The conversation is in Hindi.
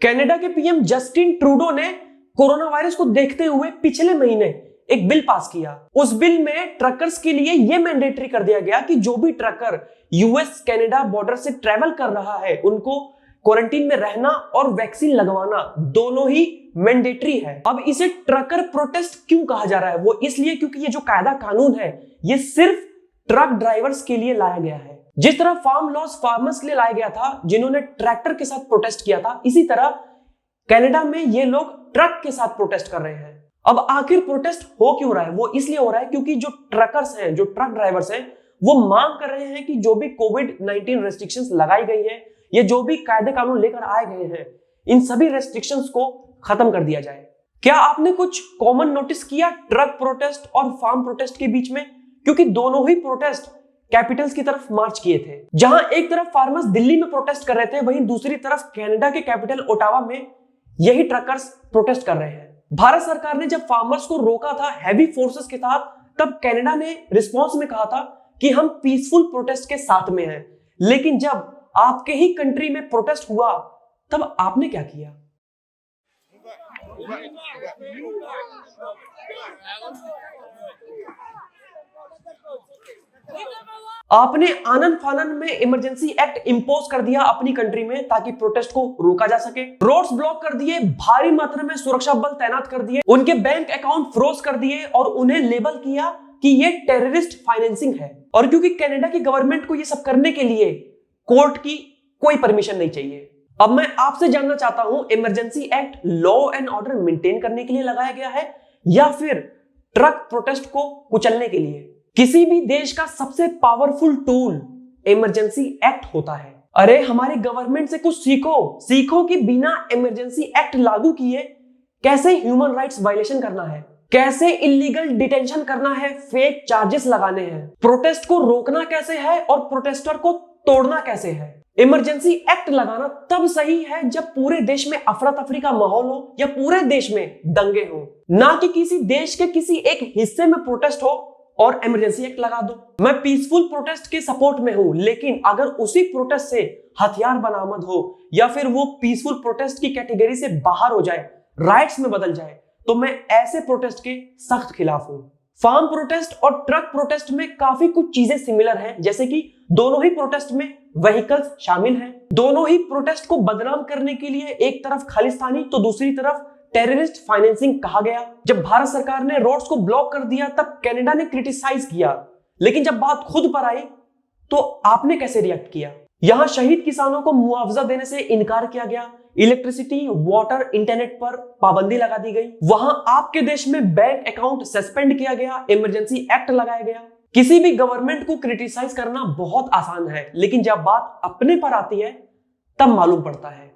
कनाडा के पीएम जस्टिन ट्रूडो ने कोरोना वायरस को देखते हुए पिछले महीने एक बिल पास किया। उस बिल में ट्रकर्स के लिए यह मैंडेटरी कर दिया गया कि जो भी ट्रकर यूएस कनाडा बॉर्डर से ट्रेवल कर रहा है उनको क्वारंटीन में रहना और वैक्सीन लगवाना दोनों ही मैंडेटरी है। अब इसे ट्रकर प्रोटेस्ट क्यों कहा जा रहा है? वो इसलिए क्योंकि ये जो कायदा कानून है ये सिर्फ ट्रक ड्राइवर्स के लिए लाया गया है। जिस तरह फार्म लॉस फार्मर्स के लिए लाया गया था जिन्होंने ट्रैक्टर के साथ प्रोटेस्ट किया था, इसी तरह कनाडा में ये लोग ट्रक के साथ प्रोटेस्ट कर रहे हैं। अब आखिर प्रोटेस्ट हो क्यों रहा है? वो इसलिए हो रहा है क्योंकि जो ट्रकर्स हैं, जो ट्रक ड्राइवर्स हैं, वो मांग कर रहे हैं कि जो भी कोविड-19 रेस्ट्रिक्शंस लगाई गई है, ये जो भी कायदे कानून लेकर आए गए हैं, इन सभी रेस्ट्रिक्शंस को खत्म कर दिया जाए। क्या आपने कुछ कॉमन नोटिस किया ट्रक प्रोटेस्ट और फार्म प्रोटेस्ट के बीच में? क्योंकि दोनों ही प्रोटेस्ट कैपिटल्स की तरफ मार्च किए थे। जहां एक तरफ फार्मर्स दिल्ली में प्रोटेस्ट कर रहे थे, वहीं दूसरी तरफ कनाडा के कैपिटल ओटावा में यही ट्रकर्स प्रोटेस्ट कर रहे हैं। भारत सरकार ने जब फार्मर्स को रोका था हैवी फोर्सेस के साथ, तब कनाडा ने रिस्पॉन्स में कहा था कि हम पीसफुल प्रोटेस्ट के साथ में हैं। लेकिन जब आपके ही कंट्री में प्रोटेस्ट हुआ तब आपने क्या किया? आपने आनन फानन में इमरजेंसी एक्ट इंपोज कर दिया अपनी कंट्री में ताकि प्रोटेस्ट को रोका जा सके। रोड्स ब्लॉक कर दिए, भारी मात्रा में सुरक्षा बल तैनात कर दिए, उनके बैंक अकाउंट फ्रोज कर दिए और उन्हें लेबल किया कि ये टेररिस्ट फाइनेंसिंग है। और क्योंकि कनाडा की गवर्नमेंट को ये सब करने के लिए कोर्ट की कोई परमिशन नहीं चाहिए। अब मैं आपसे जानना चाहता हूं, emergency act law and order maintain करने के लिए लगाया गया है या फिर ट्रक प्रोटेस्ट को कुचलने के लिए? किसी भी देश का सबसे पावरफुल टूल इमरजेंसी एक्ट होता है। अरे हमारी गवर्नमेंट से कुछ सीखो कि बिना इमरजेंसी एक्ट लागू किए कैसे ह्यूमन राइट्स वायलेशन करना है, कैसे इलीगल डिटेंशन करना है, फेक चार्जेस लगाने हैं, प्रोटेस्ट को रोकना कैसे है और प्रोटेस्टर को तोड़ना कैसे है। इमरजेंसी एक्ट लगाना तब सही है जब पूरे देश में अफरा तफरी का माहौल हो या पूरे देश में दंगे हो, ना कि किसी देश के किसी एक हिस्से में प्रोटेस्ट हो और इमरजेंसी एक्ट लगा दो। मैं पीसफुल प्रोटेस्ट के सपोर्ट में हूं, लेकिन अगर उसी प्रोटेस्ट से हथियार बरामद हो या फिर वो पीसफुल प्रोटेस्ट की कैटेगरी से बाहर हो जाए, राइट्स में बदल जाए, तो मैं ऐसे प्रोटेस्ट के सख्त खिलाफ हूं। फार्म प्रोटेस्ट और ट्रक प्रोटेस्ट में काफी कुछ चीजें सिमिलर हैं, जैसे कि दोनों ही प्रोटेस्ट में व्हीकल्स शामिल हैं। दोनों ही प्रोटेस्ट को बदनाम करने के लिए एक तरफ खालिस्तानी तो दूसरी तरफ टेररिस्ट फाइनेंसिंग कहा गया। जब भारत सरकार ने रोड्स को ब्लॉक कर दिया तब कनाडा ने क्रिटिसाइज किया, लेकिन जब बात खुद पर आई तो आपने कैसे रिएक्ट किया? यहां शहीद किसानों को मुआवजा देने से इनकार किया गया, इलेक्ट्रिसिटी, वाटर, इंटरनेट पर पाबंदी लगा दी गई। वहां आपके देश में बैंक अकाउंट सस्पेंड किया गया, इमरजेंसी एक्ट लगाया गया। किसी भी गवर्नमेंट को क्रिटिसाइज करना बहुत आसान है, लेकिन जब बात अपने पर आती है तब मालूम पड़ता है।